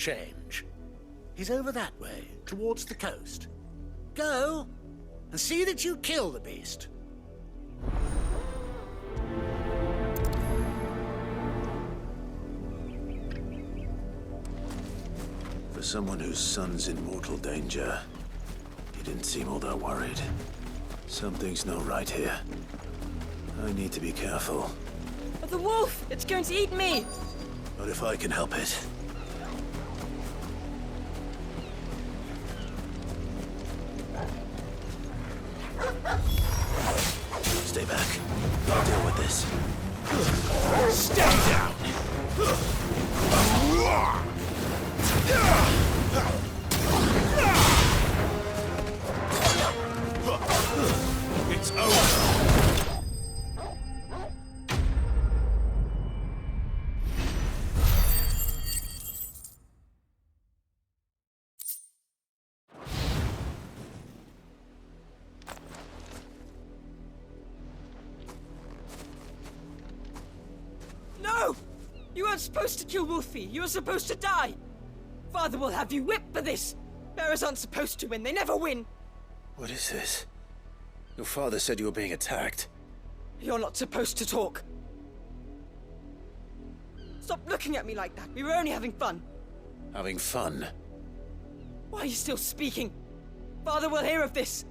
change. He's over that way, towards the coast. Go, and see that you kill the beast. For someone whose son's in mortal danger, he didn't seem all that worried. Something's not right here. I need to be careful. But the wolf! It's going to eat me! Not if I can help it. Stay back. I'll deal with this. Stay down! It's over! No! You weren't supposed to kill Wolfie. You were supposed to die. Father will have you whipped for this. Bearers aren't supposed to win. They never win. What is this? Your father said you were being attacked. You're not supposed to talk. Stop looking at me like that. We were only having fun. Having fun? Why are you still speaking? Father will hear of this.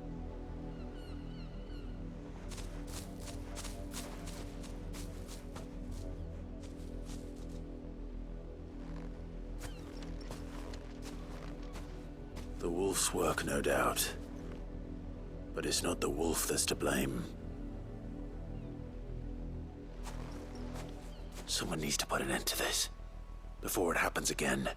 The wolf's work, no doubt. But it's not the wolf that's to blame. Someone needs to put an end to this, before it happens again.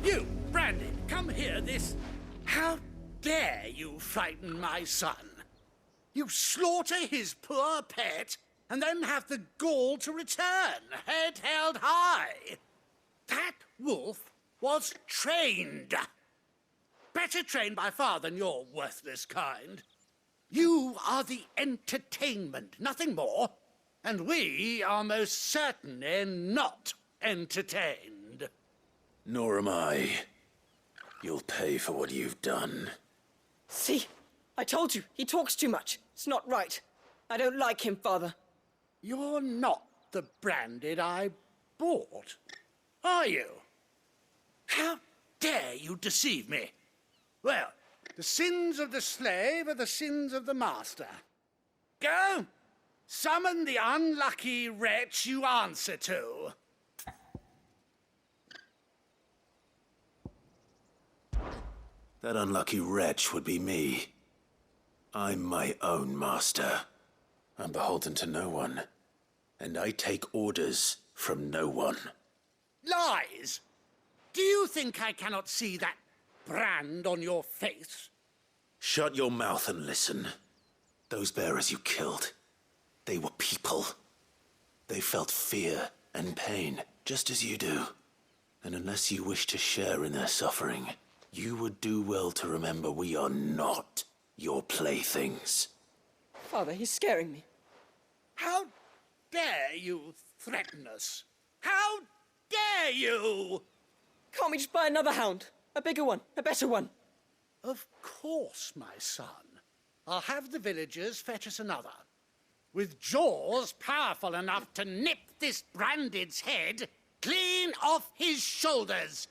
You, Brandon, come here, this... How dare you frighten my son? You slaughter his poor pet, and then have the gall to return, head held high. That wolf was trained. Better trained by far than your worthless kind. You are the entertainment, nothing more. And we are most certainly not entertained. Nor am I. You'll pay for what you've done. See? I told you. He talks too much. It's not right. I don't like him, Father. You're not the Branded I bought, are you? How dare you deceive me? Well, the sins of the slave are the sins of the master. Go! Summon the unlucky wretch you answer to. That unlucky wretch would be me. I'm my own master. I'm beholden to no one. And I take orders from no one. Lies! Do you think I cannot see that brand on your face? Shut your mouth and listen. Those bearers you killed, they were people. They felt fear and pain, just as you do. And unless you wish to share in their suffering, you would do well to remember we are not your playthings. Father, he's scaring me. How dare you threaten us? How dare you? Can't we just buy another hound? A bigger one, a better one. Of course, my son. I'll have the villagers fetch us another. With jaws powerful enough to nip this Branded's head clean off his shoulders.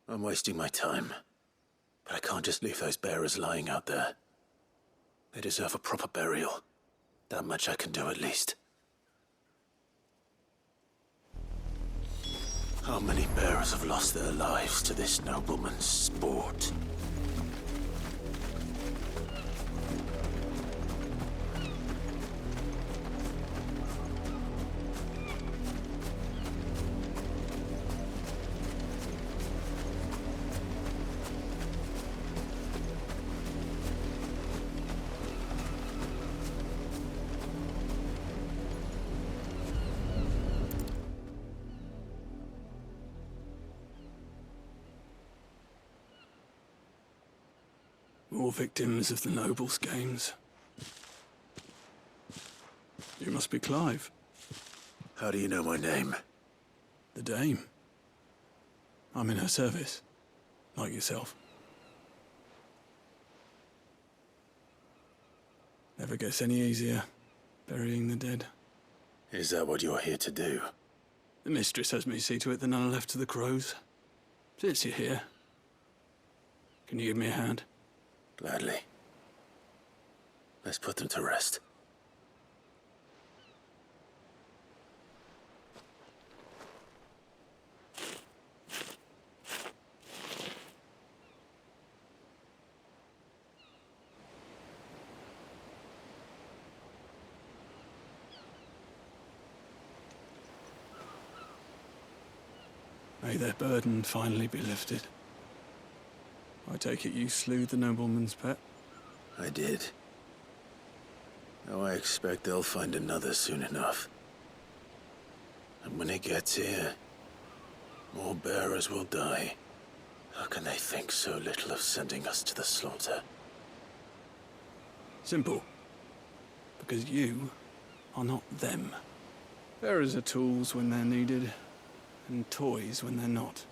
I'm wasting my time. But I can't just leave those bearers lying out there. They deserve a proper burial. That much I can do at least. How many bearers have lost their lives to this nobleman's sport? More victims of the nobles' games. You must be Clive. How do you know my name? The Dame. I'm in her service, like yourself. Never gets any easier, burying the dead. Is that what you're here to do? The mistress has me see to it that none are left to the crows. Since you're here, can you give me a hand? Gladly. Let's put them to rest. May their burden finally be lifted. I take it you slew the nobleman's pet? I did. Now I expect they'll find another soon enough. And when it gets here, more bearers will die. How can they think so little of sending us to the slaughter? Simple. Because you are not them. Bearers are tools when they're needed, and toys when they're not.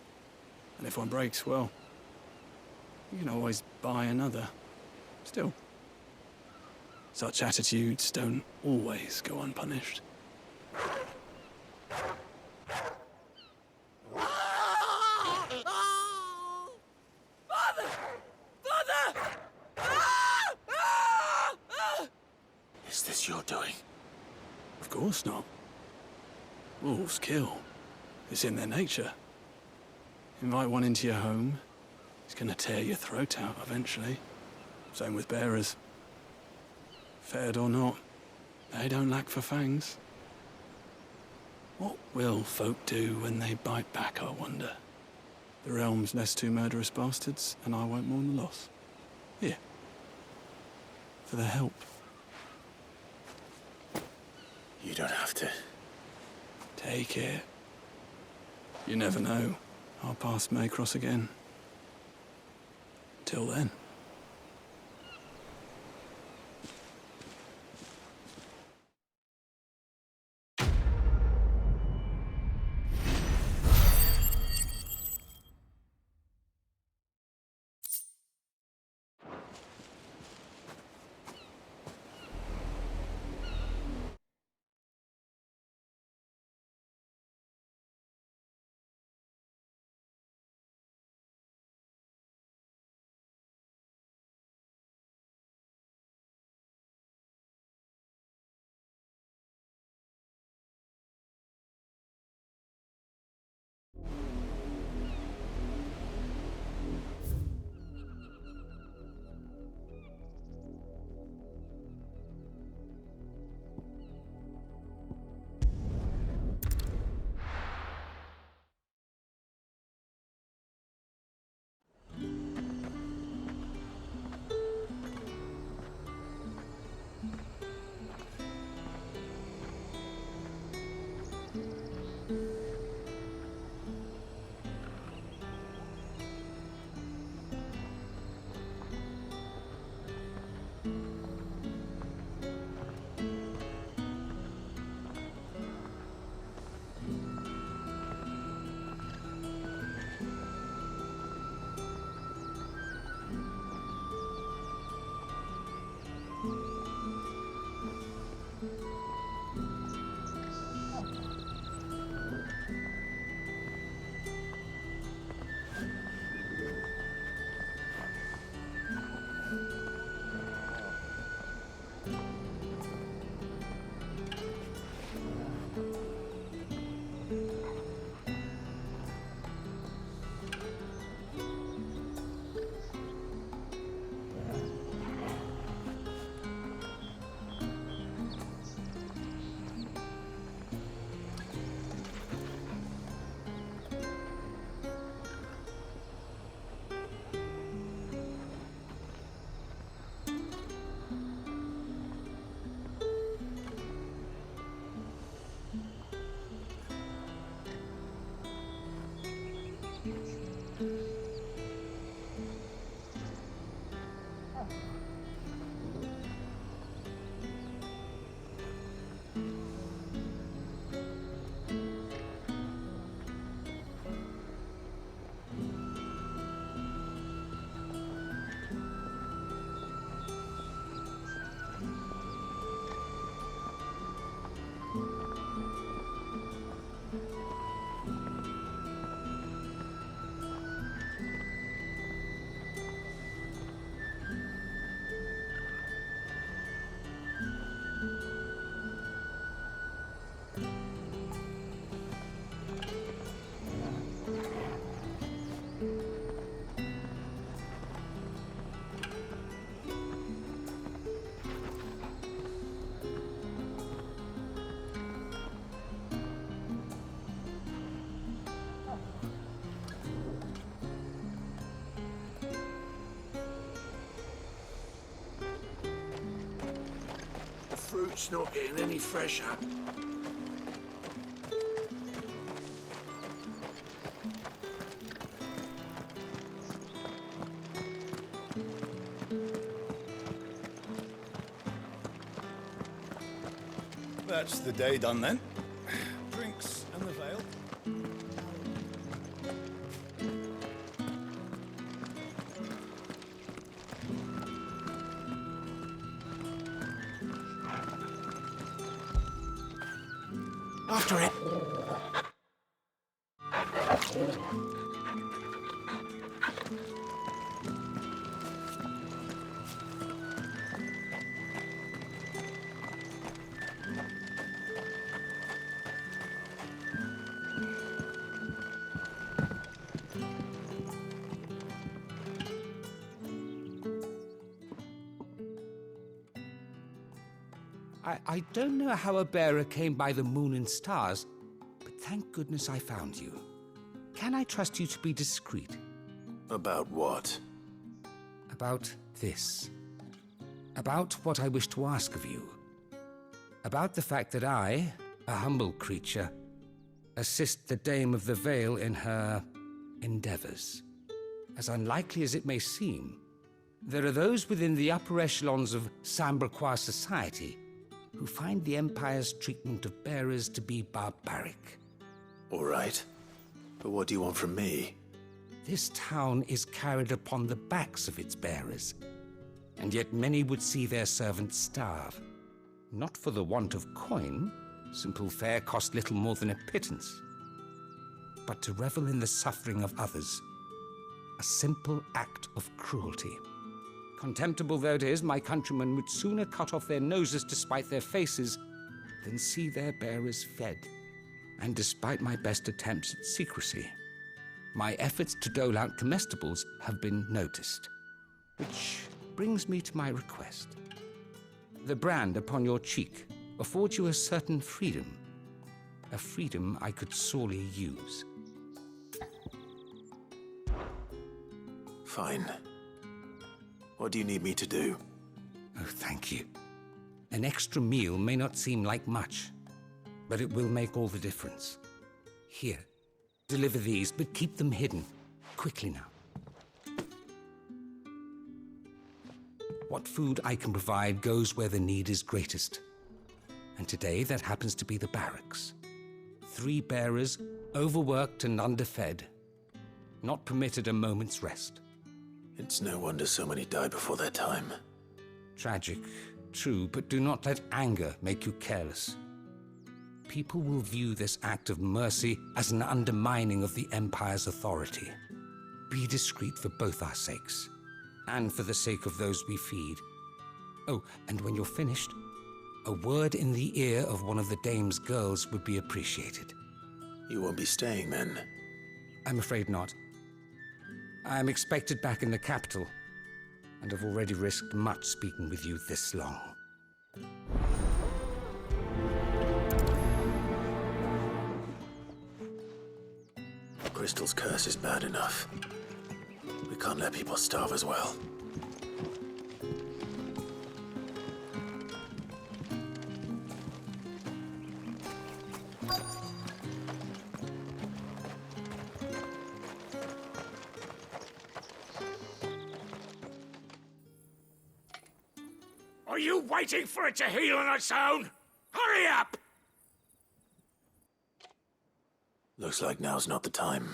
And if one breaks, well, you can always buy another. Still, such attitudes don't always go unpunished. Father! Father! Is this your doing? Of course not. Wolves kill. It's in their nature. Invite one into your home, he's gonna tear your throat out eventually. Same with bearers. Fed or not, they don't lack for fangs. What will folk do when they bite back, I wonder? The realm's less two murderous bastards, and I won't mourn the loss. Here. For their help. You don't have to. Take it. You never know. Our paths may cross again. Till then. It's not getting any fresher. That's the day done then. Drinks and the veil. After it. I don't know how a bearer came by the moon and stars, but thank goodness I found you. Can I trust you to be discreet? About what? About this. About what I wish to ask of you. About the fact that I, a humble creature, assist the Dame of the Vale in her endeavors. As unlikely as it may seem, there are those within the upper echelons of Sambraquois society who find the Empire's treatment of bearers to be barbaric. All right. But what do you want from me? This town is carried upon the backs of its bearers, and yet many would see their servants starve. Not for the want of coin, simple fare cost little more than a pittance, but to revel in the suffering of others, a simple act of cruelty. Contemptible though it is, my countrymen would sooner cut off their noses to spite their faces than see their bearers fed. And despite my best attempts at secrecy, my efforts to dole out comestibles have been noticed. Which brings me to my request. The brand upon your cheek affords you a certain freedom, a freedom I could sorely use. Fine. What do you need me to do? Oh, thank you. An extra meal may not seem like much, but it will make all the difference. Here, deliver these, but keep them hidden. Quickly now. What food I can provide goes where the need is greatest. And today, that happens to be the barracks. 3 bearers, overworked and underfed, not permitted a moment's rest. It's no wonder so many die before their time. Tragic, true, but do not let anger make you careless. People will view this act of mercy as an undermining of the Empire's authority. Be discreet for both our sakes, and for the sake of those we feed. Oh, and when you're finished, a word in the ear of one of the Dame's girls would be appreciated. You won't be staying then? I'm afraid not. I'm expected back in the capital, and have already risked much speaking with you this long. Crystal's curse is bad enough. We can't let people starve as well. Are you waiting for it to heal on its own? Hurry up! Looks like now's not the time.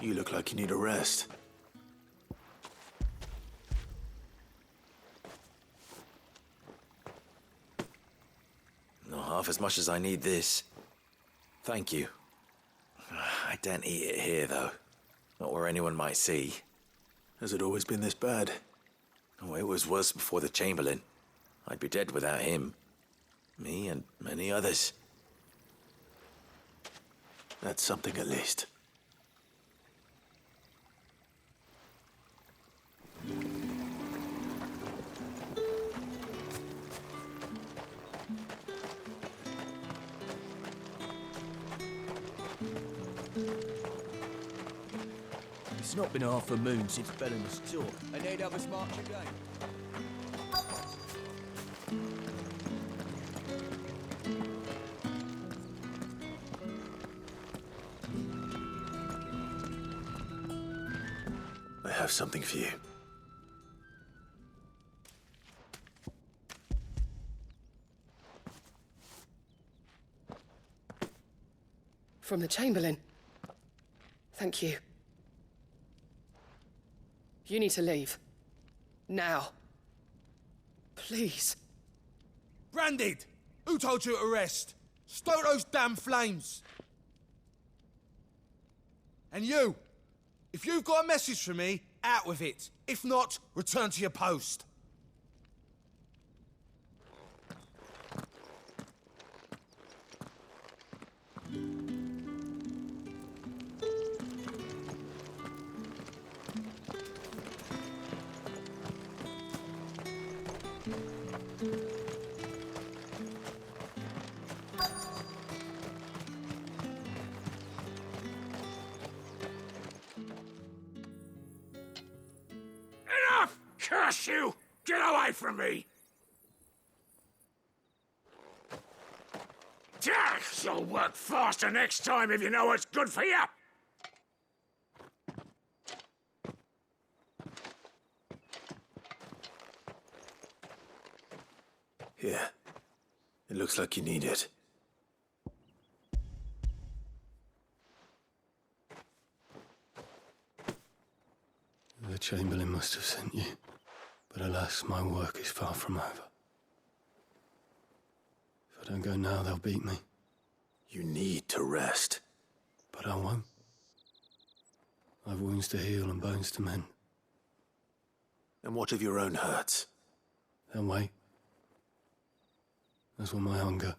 You look like you need a rest. Not half as much as I need this. Thank you. I daren't eat it here, though. Not where anyone might see. Has it always been this bad? Oh, it was worse before the Chamberlain. I'd be dead without him. Me and many others. That's something at least. It's not been half a moon since Bellin was taught, and they'd have us march again. I have something for you. From the Chamberlain. Thank you. You need to leave. Now. Please. Branded! Who told you to rest? Stoke those damn flames! And you! If you've got a message for me, out with it. If not, return to your post. Enough! Curse you! Get away from me! You'll work faster next time if you know what's good for you! Here. It looks like you need it. The Chamberlain must have sent you, but alas, my work is far from over. If I don't go now, they'll beat me. You need to rest. But I won't. I've wounds to heal and bones to mend. And what of your own hurts? They'll wait. As will my hunger.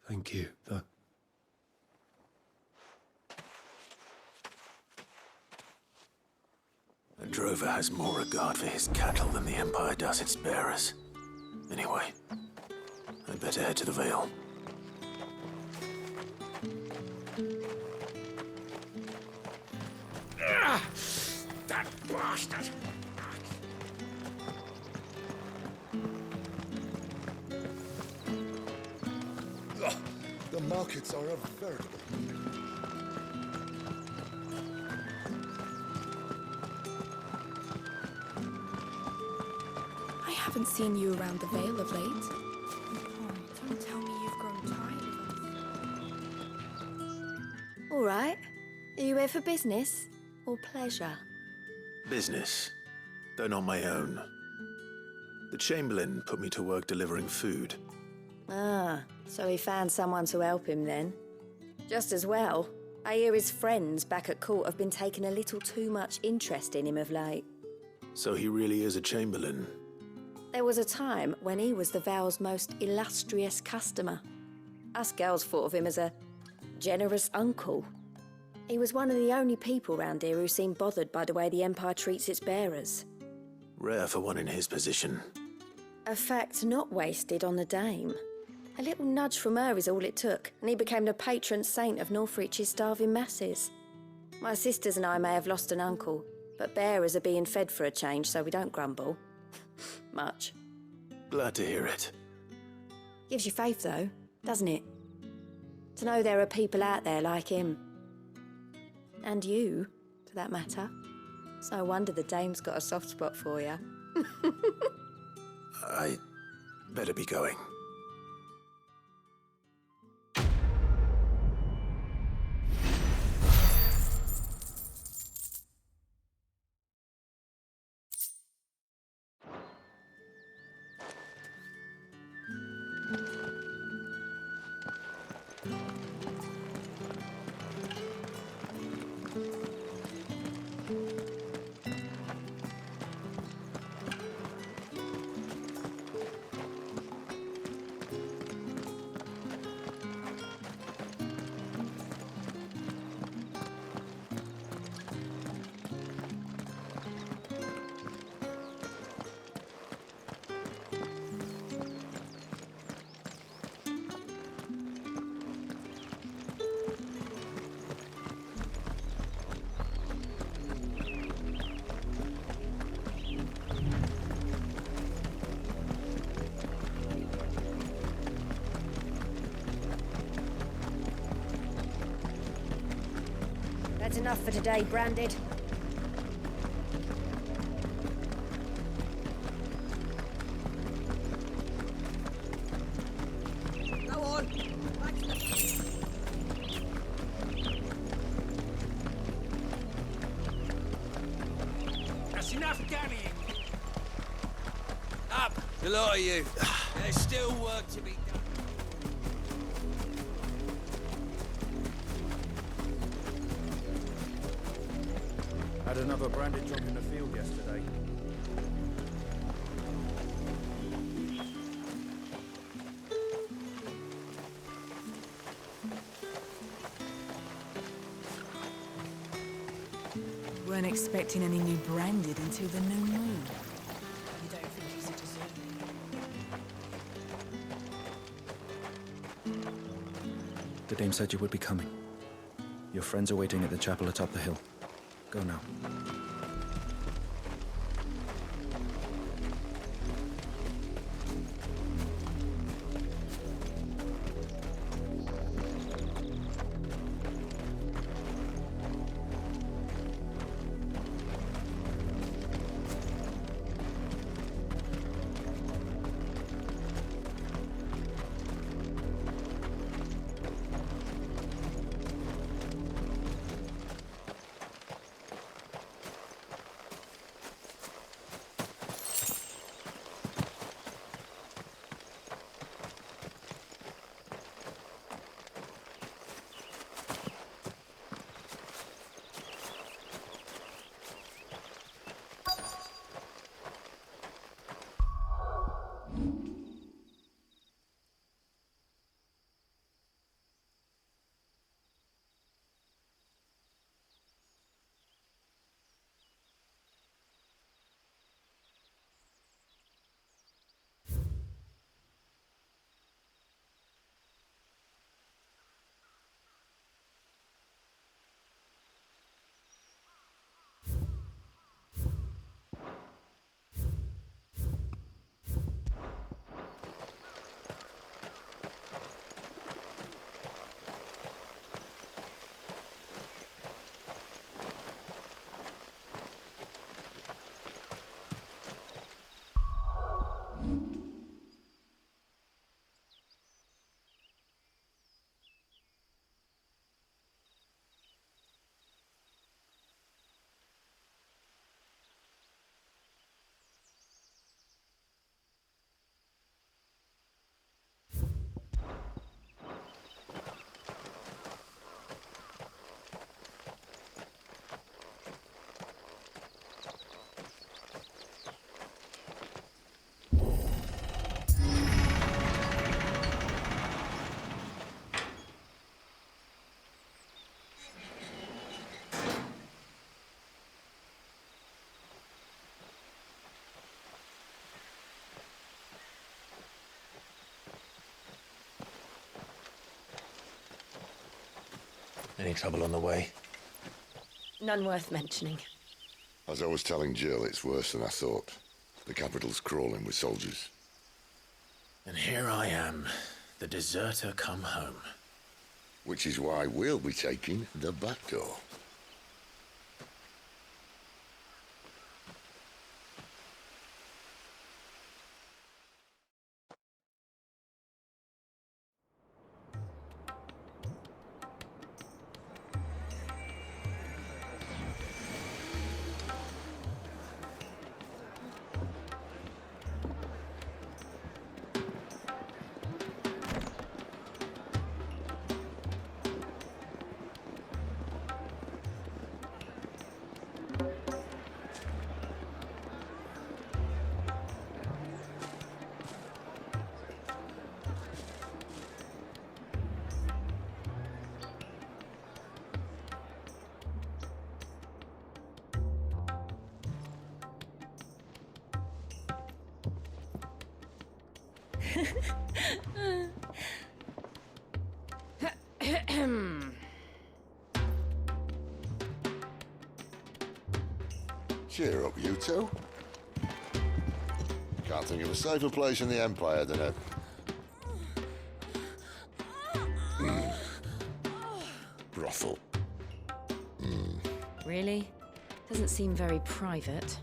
Thank you, though. A drover has more regard for his cattle than the Empire does its bearers. Anyway, I'd better head to the Vale. That bastard! The markets are a veritable... I haven't seen you around the Vale of late. Oh, don't tell me you've grown tired of us. All right. Are you here for business or pleasure? Business, though not my own. The Chamberlain put me to work delivering food. Ah, so he found someone to help him then. Just as well. I hear his friends back at court have been taking a little too much interest in him of late. So he really is a Chamberlain. There was a time when he was the Vale's most illustrious customer. Us girls thought of him as a generous uncle. He was one of the only people round here who seemed bothered by the way the Empire treats its bearers. Rare for one in his position. A fact not wasted on the dame. A little nudge from her is all it took, and he became the patron saint of Northreach's starving masses. My sisters and I may have lost an uncle, but bearers are being fed for a change, so we don't grumble. Much. Glad to hear it. Gives you faith, though, doesn't it? To know there are people out there like him. And you, for that matter. It's no wonder the dame's got a soft spot for you. I better be going. That's enough for today, Branded. Go on. Back to the... That's enough gallying. Up, the lot of you. There's still work to be done. Had another branded job in the field yesterday. Weren't expecting any new branded until the new moon. You don't think he's a deserter? The dame said you would be coming. Your friends are waiting at the chapel atop the hill. Go now. Any trouble on the way? None worth mentioning. As I was telling Jill, it's worse than I thought. The capital's crawling with soldiers. And here I am, the deserter come home. Which is why we'll be taking the back door. Cheer up, you two. Can't think of a safer place in the Empire than a... brothel. really. Doesn't seem very private.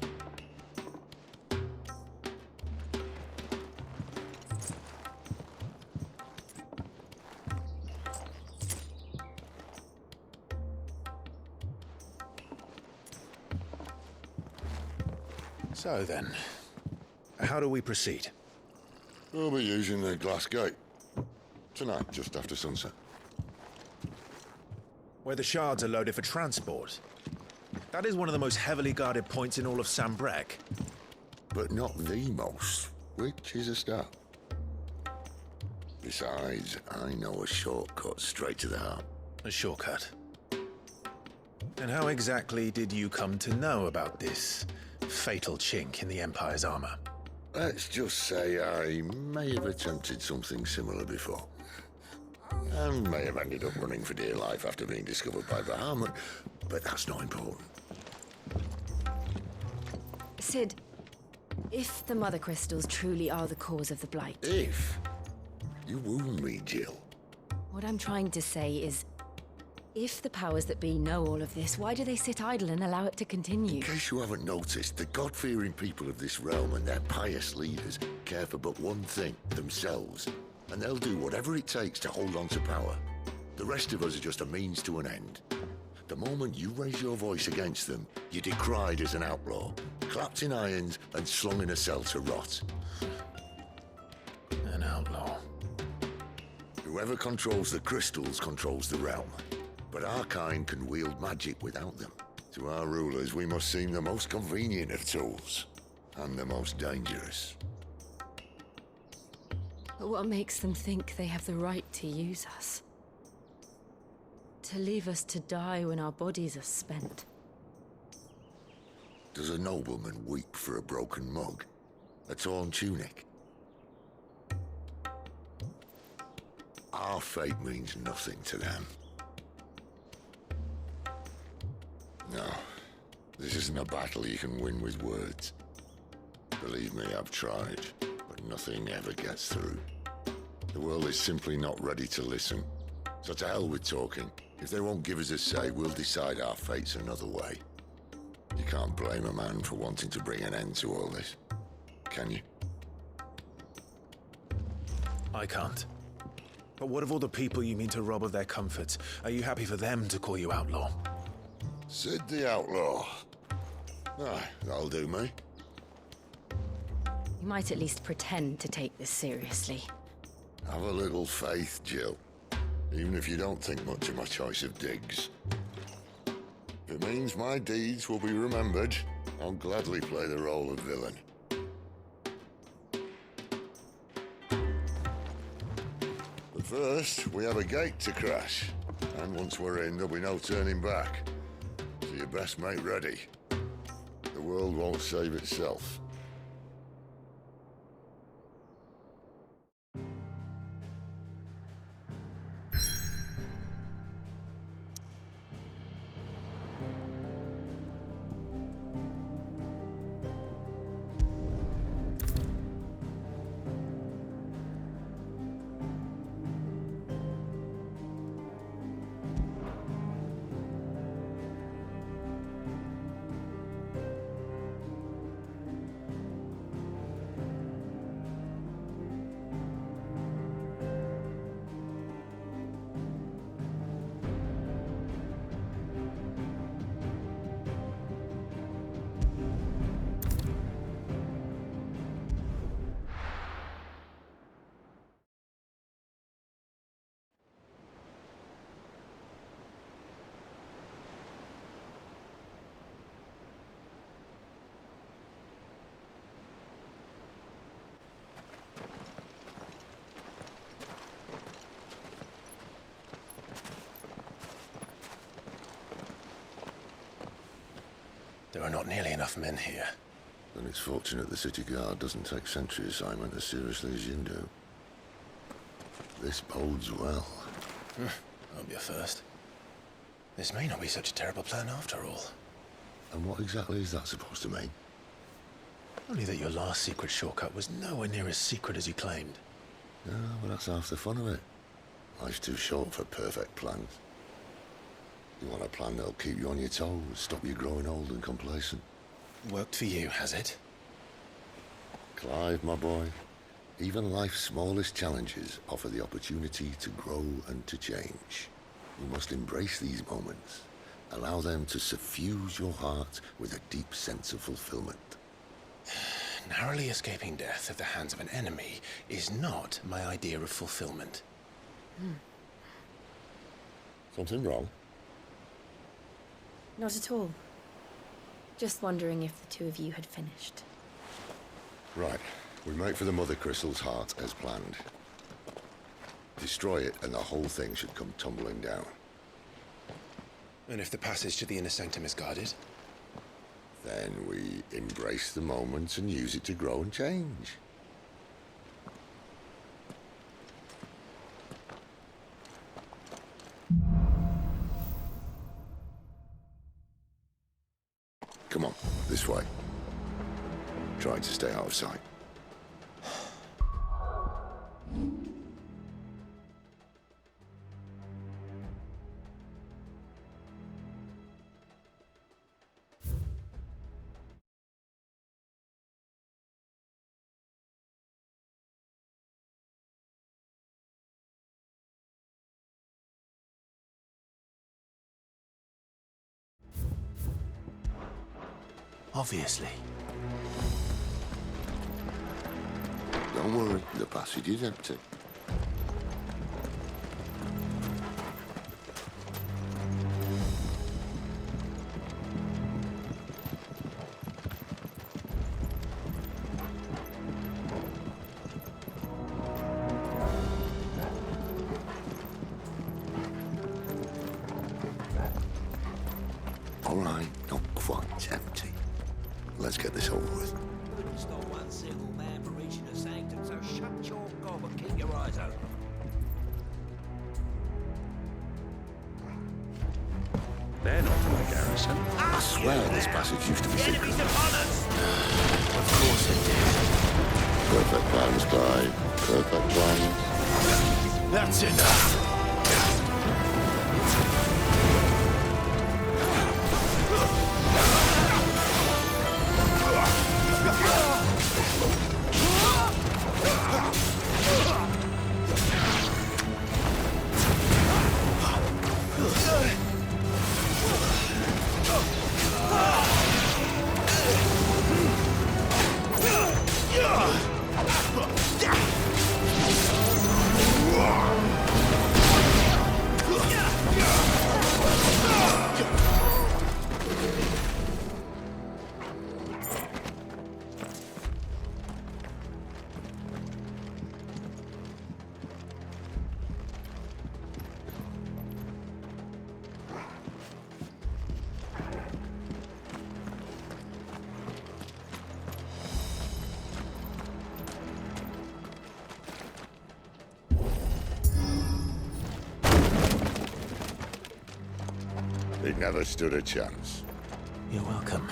So then, how do we proceed? We'll be using the glass gate. Tonight, just after sunset. Where the shards are loaded for transport. That is one of the most heavily guarded points in all of Sambrec. But not the most, which is a start. Besides, I know a shortcut straight to the heart. A shortcut? And how exactly did you come to know about this fatal chink in the Empire's armor? Let's just say I may have attempted something similar before. And may have ended up running for dear life after being discovered by Bahamut, but that's not important. Sid, if the Mother Crystals truly are the cause of the Blight... If? You wound me, Jill. What I'm trying to say is, if the powers that be know all of this, why do they sit idle and allow it to continue? In case you haven't noticed, the God-fearing people of this realm and their pious leaders care for but one thing, themselves. And they'll do whatever it takes to hold on to power. The rest of us are just a means to an end. The moment you raise your voice against them, you're decried as an outlaw, clapped in irons and slung in a cell to rot. An outlaw. Whoever controls the crystals controls the realm. But our kind can wield magic without them. To our rulers, we must seem the most convenient of tools, and the most dangerous. But what makes them think they have the right to use us? To leave us to die when our bodies are spent? Does a nobleman weep for a broken mug? A torn tunic? Our fate means nothing to them. No, this isn't a battle you can win with words. Believe me, I've tried, but nothing ever gets through. The world is simply not ready to listen. So to hell with talking. If they won't give us a say, we'll decide our fates another way. You can't blame a man for wanting to bring an end to all this, can you? I can't. But what of all the people you mean to rob of their comforts? Are you happy for them to call you outlaw? Sid the Outlaw. Aye, that'll do me. You might at least pretend to take this seriously. Have a little faith, Jill. Even if you don't think much of my choice of digs. If it means my deeds will be remembered, I'll gladly play the role of villain. But first, we have a gate to crash. And once we're in, there'll be no turning back. So you best make ready. The world won't save itself. There are not nearly enough men here. Then it's fortunate the city guard doesn't take sentry assignment as seriously as you do. This bodes well. I'll be a first. This may not be such a terrible plan after all. And what exactly is that supposed to mean? Only that your last secret shortcut was nowhere near as secret as you claimed. Yeah, well, that's half the fun of it. Life's too short for perfect plans. You want a plan that'll keep you on your toes, stop you growing old and complacent. Worked for you, has it? Clive, my boy, even life's smallest challenges offer the opportunity to grow and to change. You must embrace these moments. Allow them to suffuse your heart with a deep sense of fulfillment. Narrowly escaping death at the hands of an enemy is not my idea of fulfillment. Something wrong? Not at all. Just wondering if the two of you had finished. Right. We make for the Mother Crystal's heart as planned. Destroy it and the whole thing should come tumbling down. And if the passage to the inner sanctum is guarded? Then we embrace the moment and use it to grow and change. Come on, this way. Try to stay out of sight. Obviously. Don't worry, the passage is empty. All right, not quite empty. Let's get this over with. It's not one single man for reaching the sanctum, so shut your gob and keep your eyes open. They're not in the garrison. I swear this passage used to be secret. Of course it did. Perfect plans, Clive. Perfect plans. That's enough. It never stood a chance. You're welcome.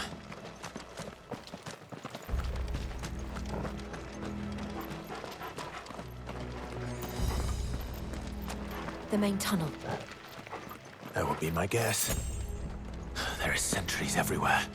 The main tunnel. That would be my guess. There are sentries everywhere.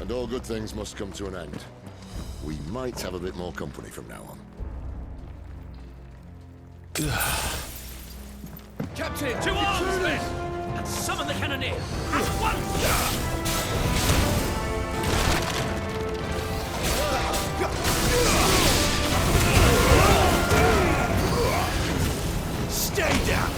And all good things must come to an end. We might have a bit more company from now on. Captain, to arms, men! And summon the cannoneer! At once! Stay down!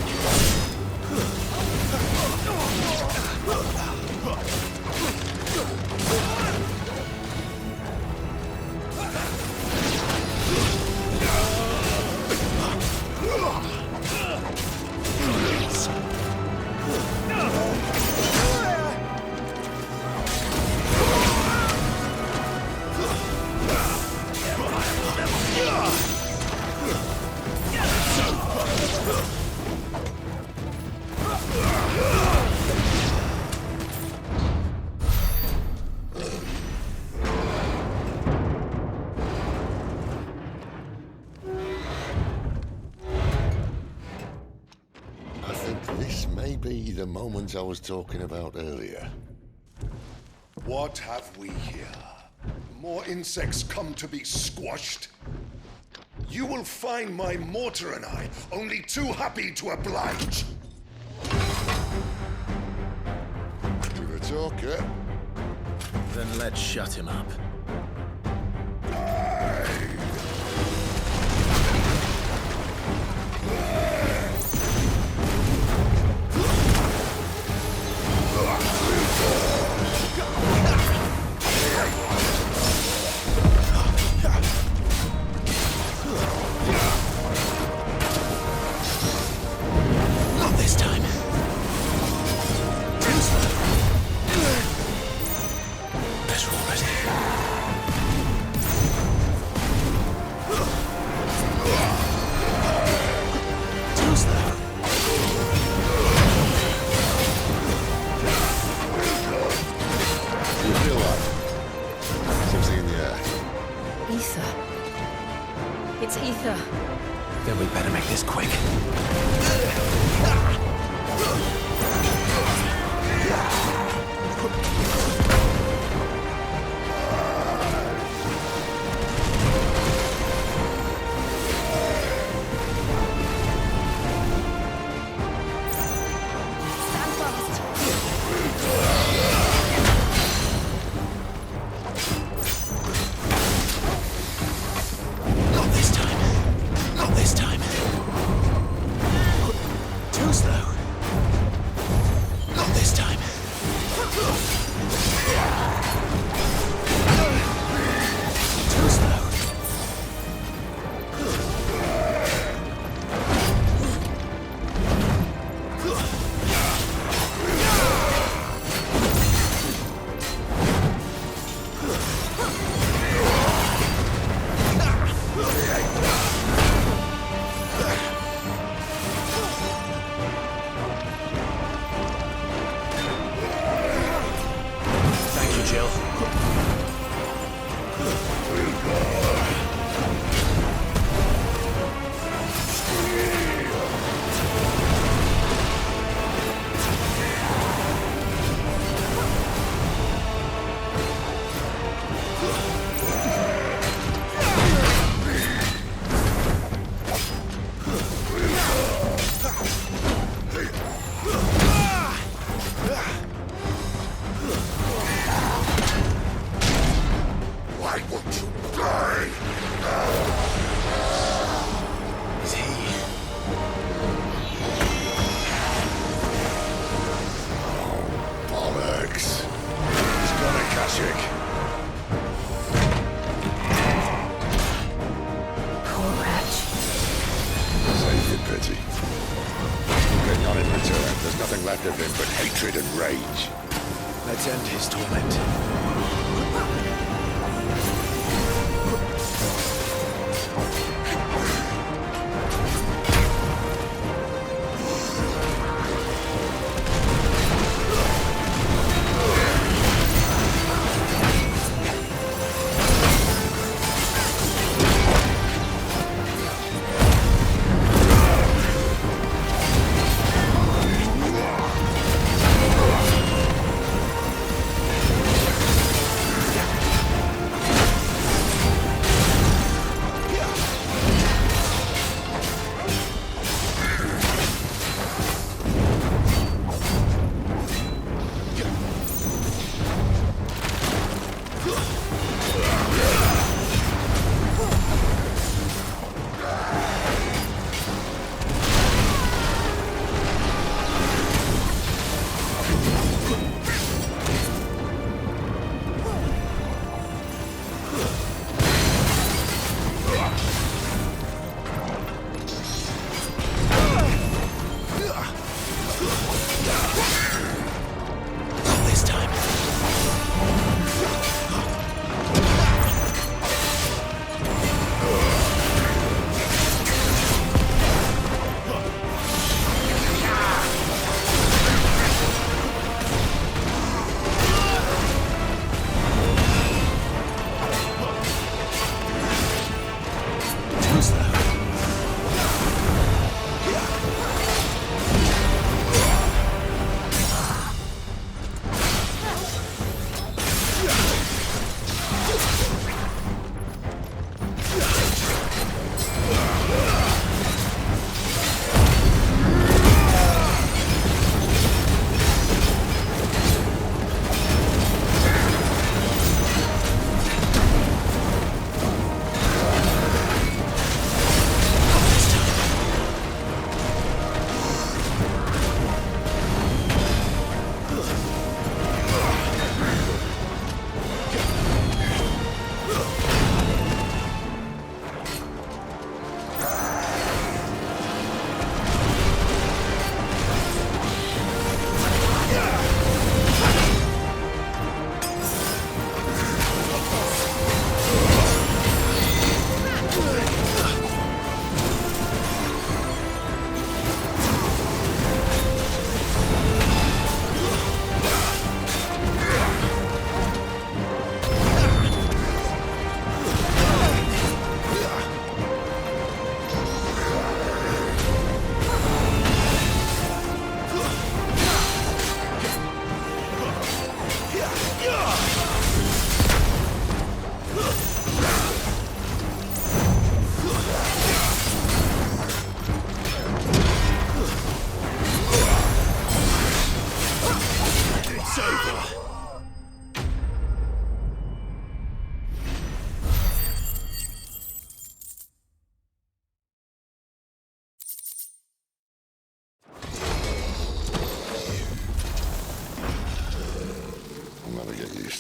be the moment I was talking about earlier. What have we here? More insects come to be squashed? You will find my mortar and I only too happy to oblige. To the talker. Then let's shut him up. Not this time. Too slow. Better already. Too slow. You feel like something in the air. Ether. It's ether. Then we better make this quick. Stand fast. Not this time. Not this time. Too slow. Not this time. Too slow. Thank you, Jill. Why won't you die? Is he? Bollocks. He's got a Kashyyyk. Poor wretch. Save your pity. Get none in return. There's nothing left of him but hatred and rage. Let's end his torment.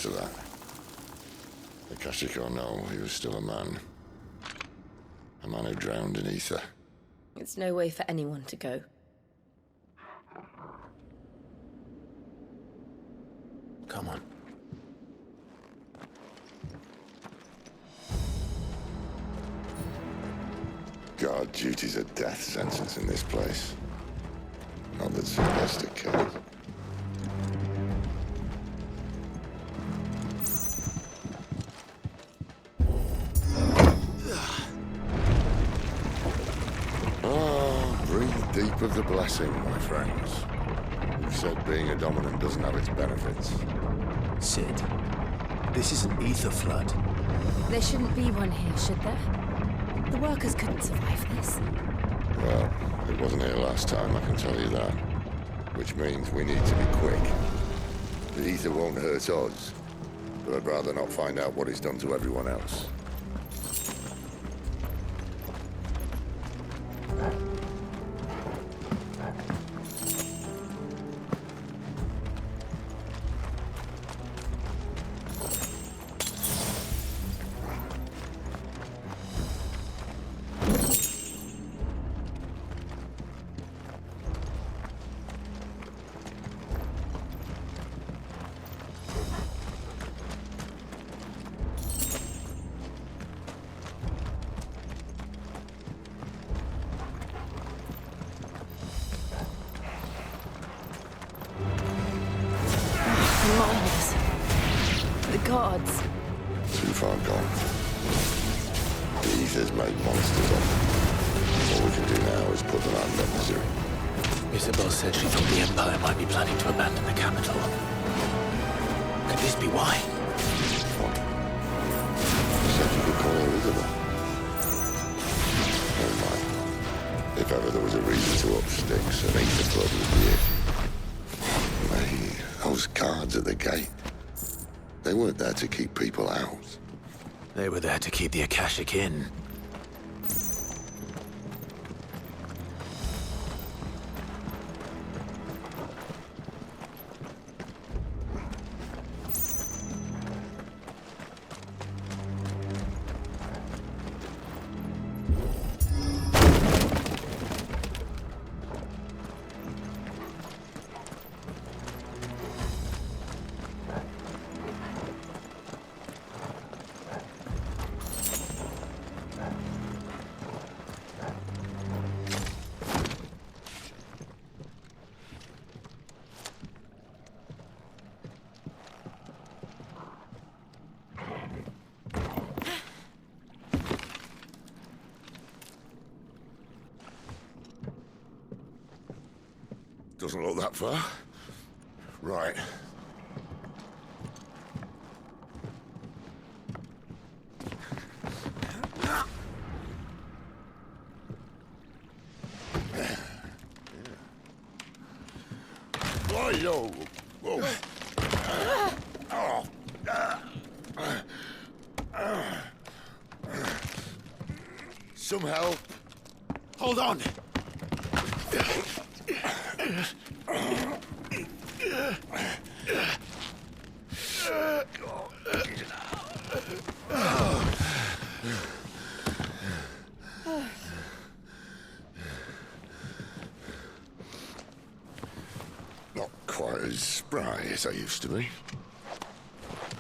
to that. Akashic or no, he was still a man. A man who drowned in ether. It's no way for anyone to go. Come on. Guard duty's a death sentence in this place. Not that Sylvester cares. Breathe deep of the blessing, my friends. Who said being a dominant doesn't have its benefits? Sid, this is an ether flood. There shouldn't be one here, should there? The workers couldn't survive this. Well, it wasn't here last time, I can tell you that. Which means we need to be quick. The ether won't hurt us, but I'd rather not find out what it's done to everyone else. Miners. The gods. Too far gone. The ether's made monsters of them. All we can do now is put them out of their misery. Isabel said she thought the Empire might be planning to abandon the capital. Could this be why? What? You said you could call her Isabel. Oh my. If ever there was a reason to up sticks, an ether flood would be it. Those guards at the gate. They weren't there to keep people out. They were there to keep the Akashic in. Doesn't look that far. Right. Whoa. Whoa. Some help. Hold on! Not quite as spry as I used to be.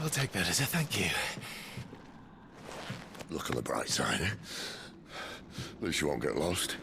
I'll take that as a thank you. Look on the bright side, eh? At least you won't get lost.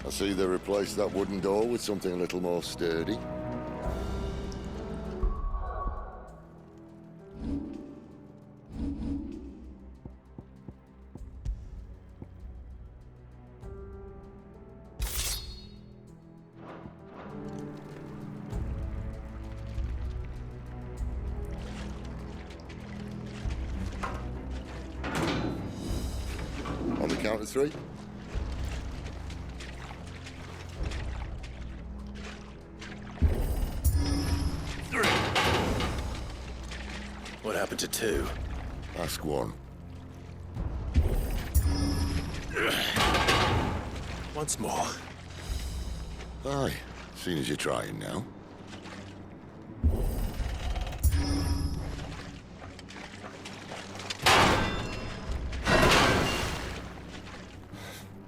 I see they replaced that wooden door with something a little more sturdy. On the count of 3. What happened to 2? Ask 1. Once more. Aye, seeing as you're trying now.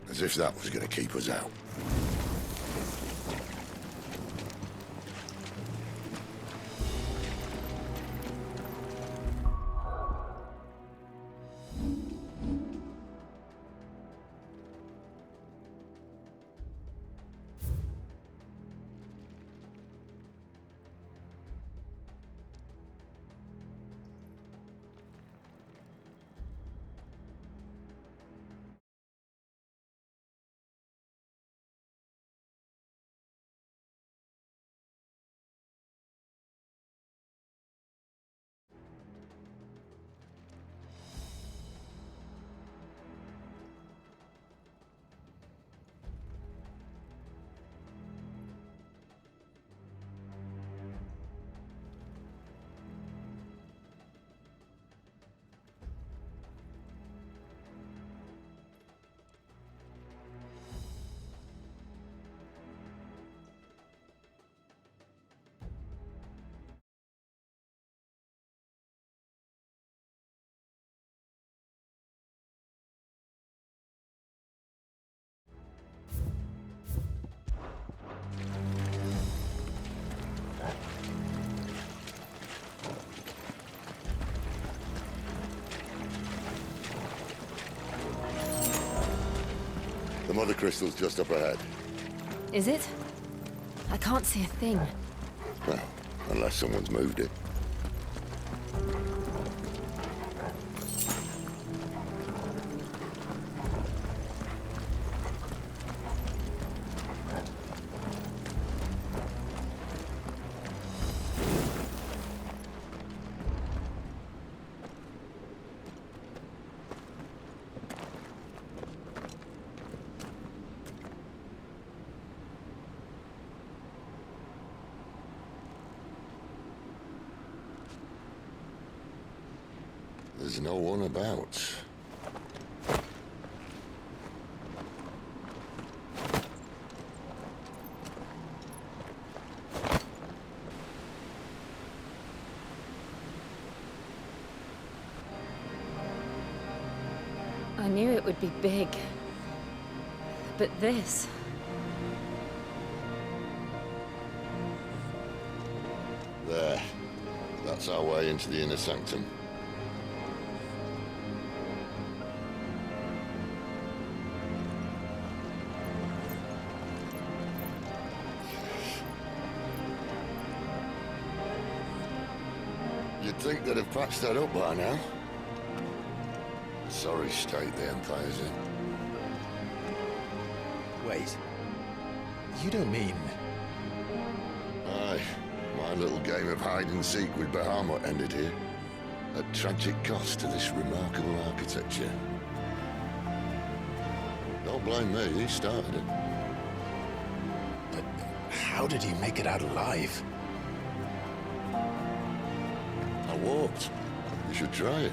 As if that was going to keep us out. The mother crystal's just up ahead. Is it? I can't see a thing. Well, unless someone's moved it. There's no one about. I knew it would be big. But this... There. That's our way into the inner sanctum. You'd think they'd have patched that up by now. Sorry state the Empire's in. Wait. You don't mean... Aye. My little game of hide-and-seek with Bahamut ended here. At tragic cost to this remarkable architecture. Don't blame me, he started it. But how did he make it out alive? I walked. You should try it.